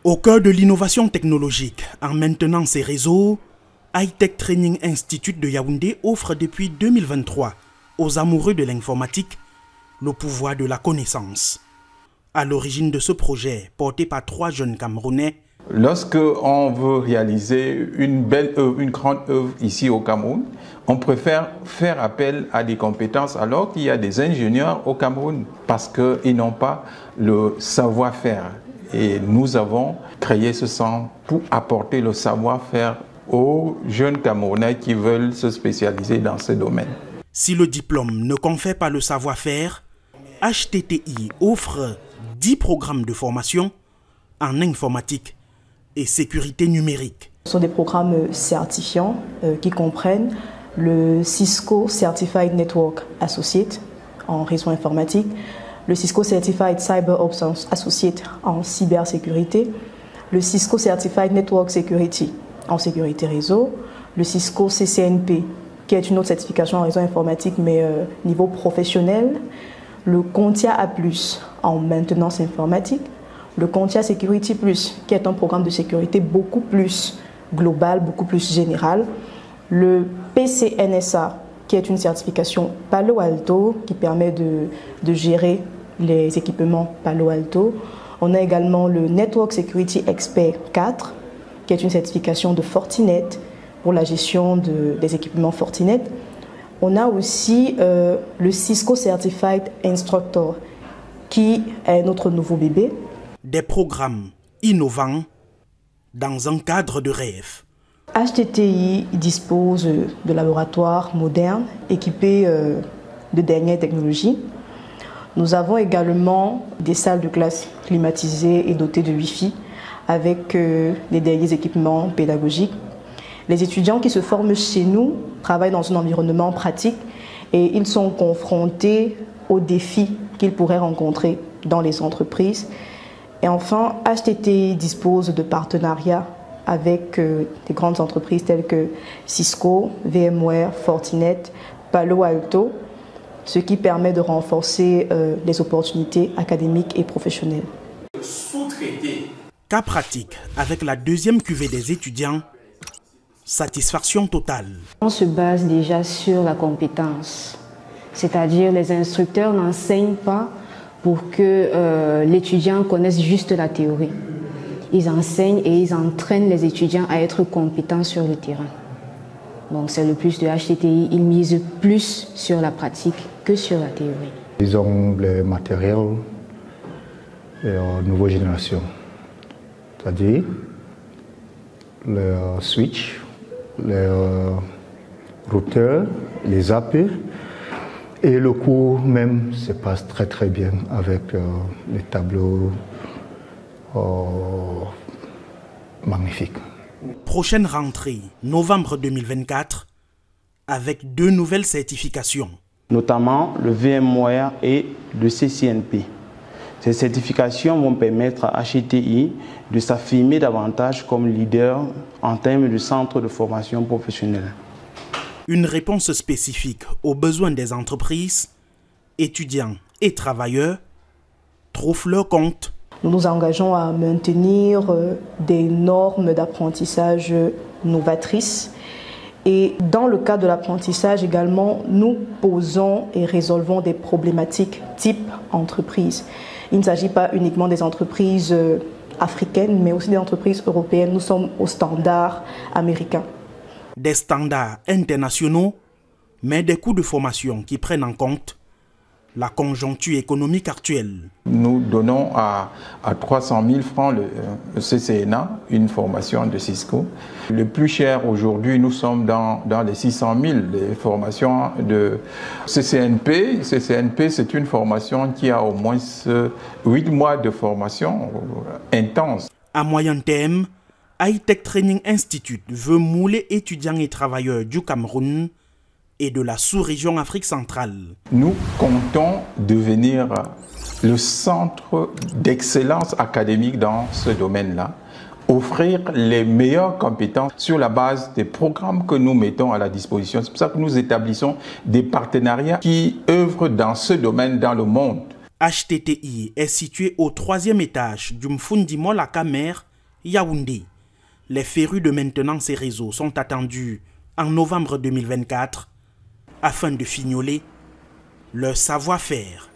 Au cœur de l'innovation technologique, en maintenant ses réseaux, High-Tech Training Institute de Yaoundé offre depuis 2023 aux amoureux de l'informatique le pouvoir de la connaissance. À l'origine de ce projet, porté par 3 jeunes Camerounais, lorsque on veut réaliser une belle œuvre, une grande œuvre ici au Cameroun, on préfère faire appel à des compétences alors qu'il y a des ingénieurs au Cameroun parce qu'ils n'ont pas le savoir-faire. Et nous avons créé ce centre pour apporter le savoir-faire aux jeunes Camerounais qui veulent se spécialiser dans ce domaine. Si le diplôme ne confère pas le savoir-faire, HTTI offre 10 programmes de formation en informatique et sécurité numérique. Ce sont des programmes certifiants qui comprennent le Cisco Certified Network Associate en réseau informatique, le Cisco Certified Cyber Ops Associate en cybersécurité, le Cisco Certified Network Security en sécurité réseau, le Cisco CCNP qui est une autre certification en réseau informatique mais niveau professionnel, le CompTIA A+, en maintenance informatique, le CompTIA Security+, qui est un programme de sécurité beaucoup plus global, beaucoup plus général, le PCNSA, qui est une certification Palo Alto, qui permet de gérer les équipements Palo Alto. On a également le Network Security Expert 4, qui est une certification de Fortinet pour la gestion des équipements Fortinet. On a aussi le Cisco Certified Instructor, qui est notre nouveau bébé. Des programmes innovants dans un cadre de rêve. HTTI dispose de laboratoires modernes équipés de dernières technologies. Nous avons également des salles de classe climatisées et dotées de Wi-Fi avec les derniers équipements pédagogiques. Les étudiants qui se forment chez nous travaillent dans un environnement pratique et ils sont confrontés aux défis qu'ils pourraient rencontrer dans les entreprises. Et enfin, HTTI dispose de partenariats avec des grandes entreprises telles que Cisco, VMware, Fortinet, Palo Alto, ce qui permet de renforcer les opportunités académiques et professionnelles. Cas pratique, avec la deuxième cuvée des étudiants, satisfaction totale. On se base déjà sur la compétence, c'est-à-dire les instructeurs n'enseignent pas pour que l'étudiant connaisse juste la théorie. Ils enseignent et ils entraînent les étudiants à être compétents sur le terrain. Donc c'est le plus de HTTI, ils misent plus sur la pratique que sur la théorie. Ils ont le matériel nouvelle génération, c'est-à-dire les switch, les routeurs, les AP, et le cours même se passe très très bien avec les tableaux magnifiques. Prochaine rentrée, novembre 2024, avec 2 nouvelles certifications. Notamment le VMware et le CCNP. Ces certifications vont permettre à HTTI de s'affirmer davantage comme leader en termes de centre de formation professionnelle. Une réponse spécifique aux besoins des entreprises, étudiants et travailleurs trouvent leur compte. Nous nous engageons à maintenir des normes d'apprentissage novatrices. Et dans le cadre de l'apprentissage également, nous posons et résolvons des problématiques type entreprise. Il ne s'agit pas uniquement des entreprises africaines, mais aussi des entreprises européennes. Nous sommes aux standards américains. Des standards internationaux, mais des coûts de formation qui prennent en compte la conjoncture économique actuelle. Nous donnons à 300 000 francs le CCNA, une formation de Cisco. Le plus cher aujourd'hui, nous sommes dans les 600 000 les formations de CCNP. CCNP, c'est une formation qui a au moins 8 mois de formation intense. À moyen terme, High-Tech Training Institute veut mouler étudiants et travailleurs du Cameroun et de la sous-région Afrique centrale. Nous comptons devenir le centre d'excellence académique dans ce domaine-là, offrir les meilleures compétences sur la base des programmes que nous mettons à la disposition. C'est pour ça que nous établissons des partenariats qui œuvrent dans ce domaine dans le monde. HTTI est situé au 3e étage du Mfundi Mall à Camer, Yaoundé. Les férus de maintenance et réseaux sont attendus en novembre 2024 afin de fignoler leur savoir-faire.